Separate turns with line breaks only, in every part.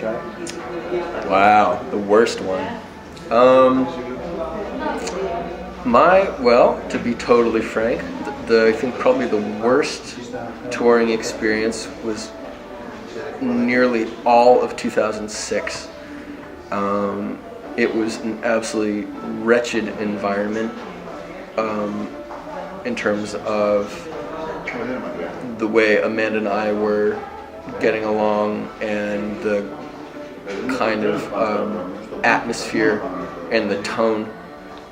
show?
Wow, the worst one. To be totally frank, I think probably the worst touring experience was nearly all of 2006. It was an absolutely wretched environment in terms of the way Amanda and I were getting along and the kind of atmosphere and the tone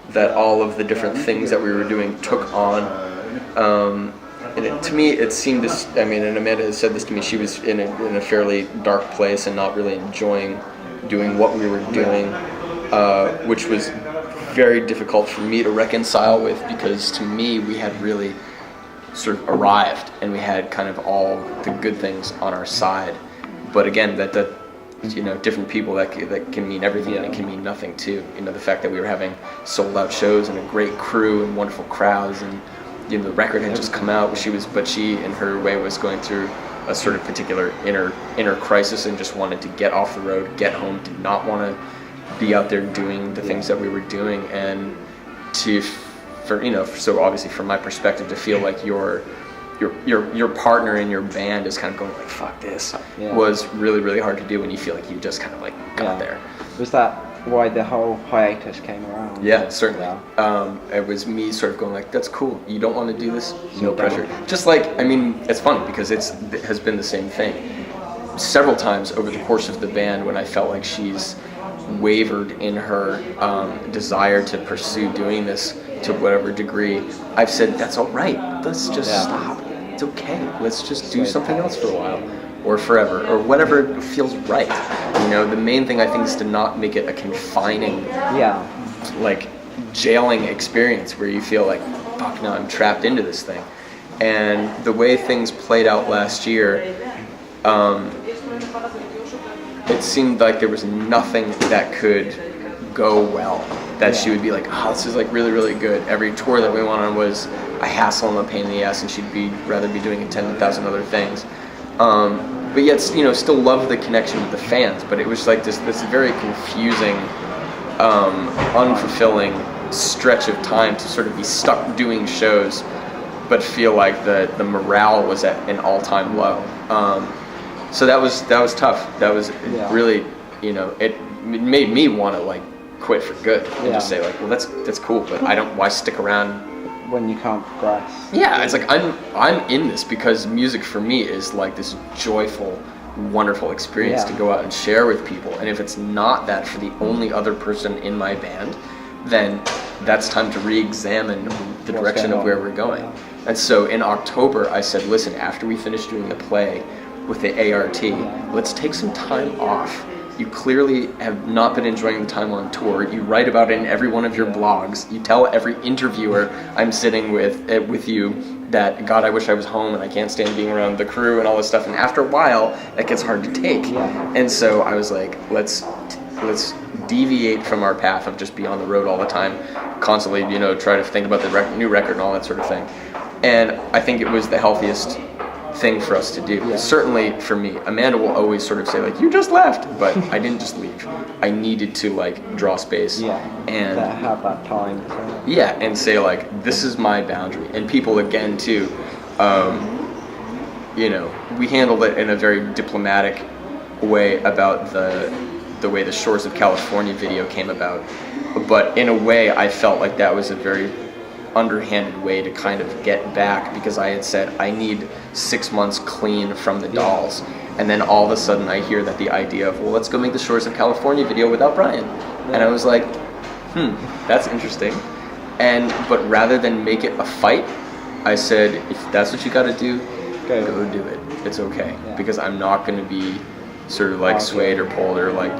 that all of the different things that we were doing took on. And to me, it seemed this. I mean, and Amanda has said this to me. She was in a fairly dark place and not really enjoying doing what we were doing, which was very difficult for me to reconcile with, because to me, we had really sort of arrived and we had kind of all the good things on our side. But again, that different people, that can mean everything, and it can mean nothing too. The fact that we were having sold out shows and a great crew and wonderful crowds, and the record had just come out. But she in her way was going through a sort of particular inner crisis and just wanted to get off the road, get home, did not want to be out there doing the things that we were doing. And so obviously from my perspective, to feel like your partner in your band is kind of going like, fuck this, was really, really hard to do when you feel like you just kind of like got there.
Was that why the whole hiatus came around?
Yeah, certainly. It was me sort of going like, that's cool, you don't want to do this, no pressure. Just like, I mean, it's funny because it has been the same thing. Several times over the course of the band when I felt like she's wavered in her desire to pursue doing this to whatever degree, I've said, that's all right, let's just stop. It's okay. Let's just do something else for a while, or forever, or whatever feels right. The main thing I think is to not make it a confining, like jailing experience where you feel like, fuck no, I'm trapped into this thing. And the way things played out last year, it seemed like there was nothing that could go well. That she would be like, this is like really, really good. Every tour that we went on was a hassle and a pain in the ass, and she'd rather be doing 10,000 other things. But yet, still love the connection with the fans. But it was like this very confusing, unfulfilling stretch of time to sort of be stuck doing shows, but feel like the morale was at an all-time low. So that was tough. That was really, it made me want to like quit for good and just say like, well, that's cool, but why stick around
when you can't progress?
Yeah, it's like I'm in this because music for me is like this joyful, wonderful experience to go out and share with people. And if it's not that for the only other person in my band, then that's time to re-examine the direction of where we're going. And so in October, I said, listen, after we finish doing the play with the ART, let's take some time off. You clearly have not been enjoying the time on tour. You write about it in every one of your blogs. You tell every interviewer I'm sitting with you that, God, I wish I was home and I can't stand being around the crew and all this stuff. And after a while, that gets hard to take. And so I was like, let's deviate from our path of just be on the road all the time, constantly, try to think about the new record and all that sort of thing. And I think it was the healthiest thing for us to do. Certainly for me, Amanda will always sort of say like, you just left, but I didn't just leave. I needed to like draw space and
have that time.
And say like, this is my boundary. And people again too, we handled it in a very diplomatic way about the way the Shores of California video came about. But in a way, I felt like that was a very underhanded way to kind of get back, because I had said I need 6 months clean from the Dolls, and then all of a sudden I hear that the idea of, well, let's go make the Shores of California video without Brian, and I was like, that's interesting. But rather than make it a fight, I said, if that's what you got to do, go do it. It's okay, because I'm not going to be sort of like swayed or pulled or like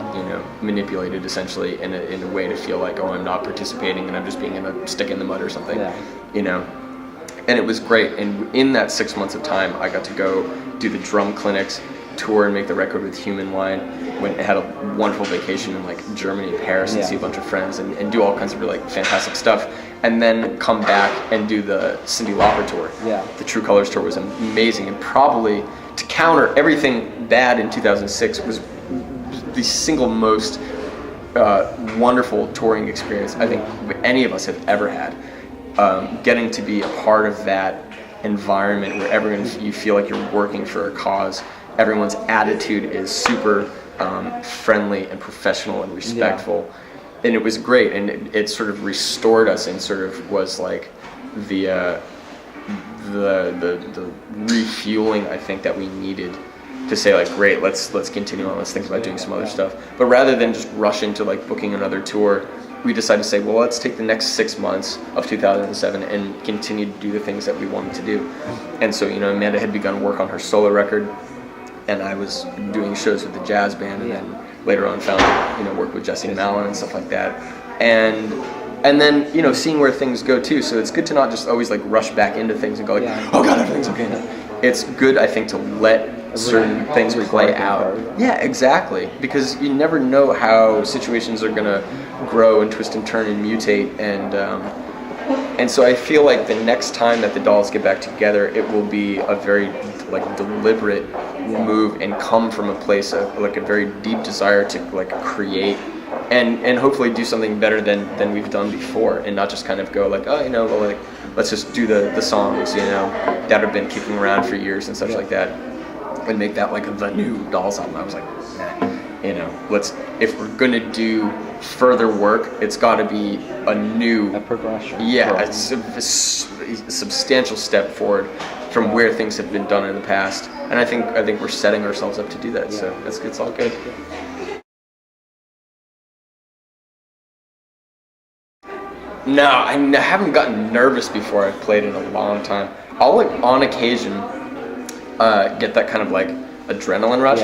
manipulated essentially in a way to feel like, oh, I'm not participating and I'm just being a stick in the mud or something, And it was great. And in that 6 months of time, I got to go do the drum clinics, tour and make the record with Human Line. Went and had a wonderful vacation in like Germany and Paris and see a bunch of friends and do all kinds of really fantastic stuff. And then come back and do the Cyndi Lauper tour. The True Colors tour was amazing, and probably to counter everything bad in 2006 was the single most wonderful touring experience I think any of us have ever had. Getting to be a part of that environment where everyone, you feel like you're working for a cause. Everyone's attitude is super friendly and professional and respectful, and it was great. And it sort of restored us and sort of was like the refueling I think that we needed to say like, great, let's continue on, let's think about doing some other stuff. But rather than just rush into like booking another tour, we decided to say, well, let's take the next 6 months of 2007 and continue to do the things that we wanted to do. And so, Amanda had begun work on her solo record, and I was doing shows with the jazz band, and then later on found, work with Jesse Malin and stuff like that. And then, seeing where things go too. So it's good to not just always like rush back into things and go like, oh God, everything's okay now. It's good, I think, to let certain things play out. Yeah, exactly. Because you never know how situations are gonna grow and twist and turn and mutate, and so I feel like the next time that the Dolls get back together, it will be a very like deliberate move and come from a place of like a very deep desire to like create and hopefully do something better than we've done before, and not just kind of go like, oh, well, like let's just do the songs that have been kicking around for years and such like that, and make that like the new Dolls album. I was like, let's, if we're gonna do further work, it's got to be a progression. Yeah, a substantial step forward from where things have been done in the past, and I think we're setting ourselves up to do that. So it's all good. No, I haven't gotten nervous before I've played in a long time. I'll like on occasion get that kind of like adrenaline rush,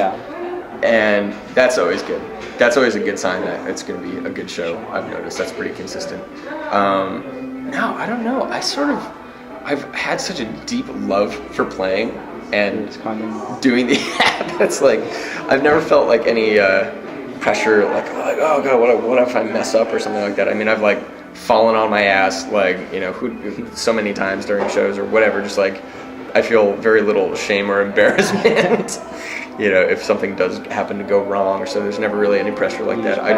and that's always good. That's always a good sign that it's going to be a good show. I've noticed that's pretty consistent. No, I don't know. I've had such a deep love for playing and doing the that's like, I've never felt like any pressure, like oh God, what if I mess up or something like that. I mean, I've like fallen on my ass like so many times during shows or whatever. Just like I feel very little shame or embarrassment. If something does happen to go wrong or so, there's never really any pressure like that. I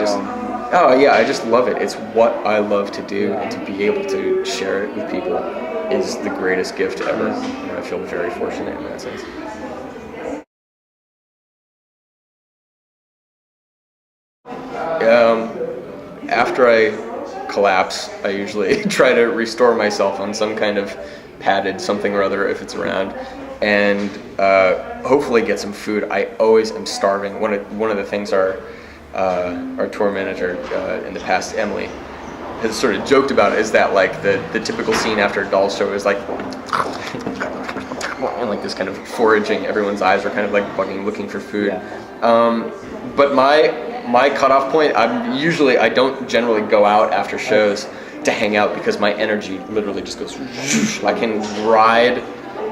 just love it. It's what I love to do, and to be able to share it with people is the greatest gift ever. And I feel very fortunate in that sense. After I collapse, I usually try to restore myself on some kind of padded something or other if it's around, and hopefully get some food. I always am starving. One of the things our tour manager in the past, Emily, has sort of joked about is that like the typical scene after a Doll show is like and like this kind of foraging. Everyone's eyes are kind of like bugging, looking for food. But my cutoff point, I don't generally go out after shows to hang out because my energy literally just goes. I can ride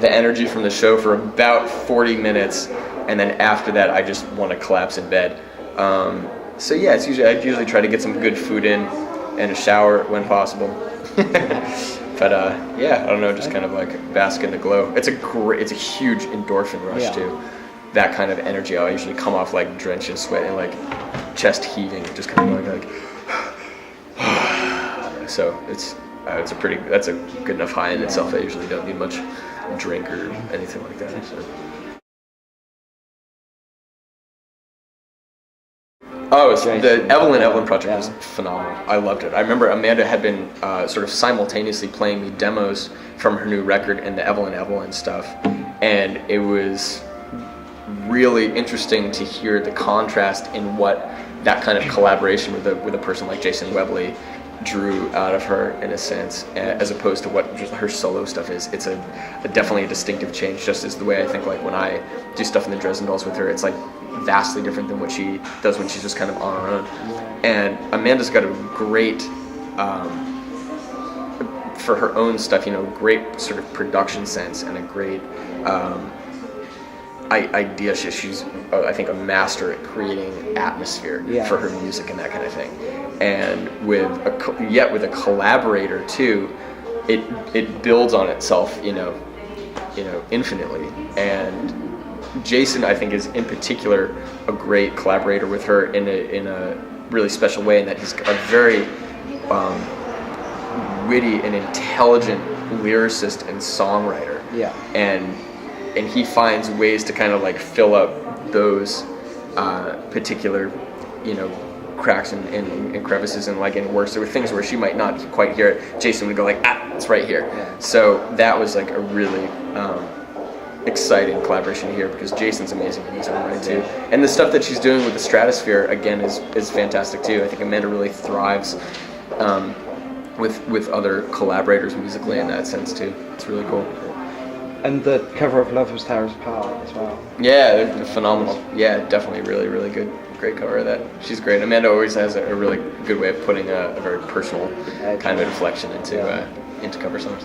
the energy from the show for about 40 minutes, and then after that I just want to collapse in bed. So yeah, I usually try to get some good food in and a shower when possible. But I don't know, just kind of like bask in the glow. It's a huge endorphin rush too. That kind of energy, I'll usually come off like drenched in sweat and like chest heaving, just kind of like so that's a good enough high in itself. I usually don't need much drink or anything like that. So. Oh, the Evelyn project was phenomenal. I loved it. I remember Amanda had been sort of simultaneously playing me demos from her new record and the Evelyn stuff, and it was really interesting to hear the contrast in what that kind of collaboration with a person like Jason Webley drew out of her, in a sense, as opposed to what just her solo stuff is. It's definitely a distinctive change, just as the way I think like when I do stuff in the Dresden Dolls with her, it's like vastly different than what she does when she's just kind of on her own. And Amanda's got a great for her own stuff, great sort of production sense and a great idea. She's I think a master at creating atmosphere for her music and that kind of thing. And with a collaborator too, it builds on itself, infinitely, and Jason, I think, is in particular a great collaborator with her in a really special way, in that he's a very witty and intelligent lyricist and songwriter.
Yeah.
And he finds ways to kind of like fill up those particular, cracks and crevices and like in works. There were things where she might not quite hear it. Jason would go like, it's right here.
Yeah.
So that was like a really exciting collaboration here, because Jason's amazing in his own right too. And the stuff that she's doing with the Stratosphere again is fantastic too. I think Amanda really thrives with other collaborators musically in that sense too. It's really cool.
And the cover of Love Was Tears Apart as well.
Yeah, they're phenomenal. Yeah, definitely really, really good. Great cover of that. She's great. Amanda always has a really good way of putting a very personal kind of inflection into cover songs.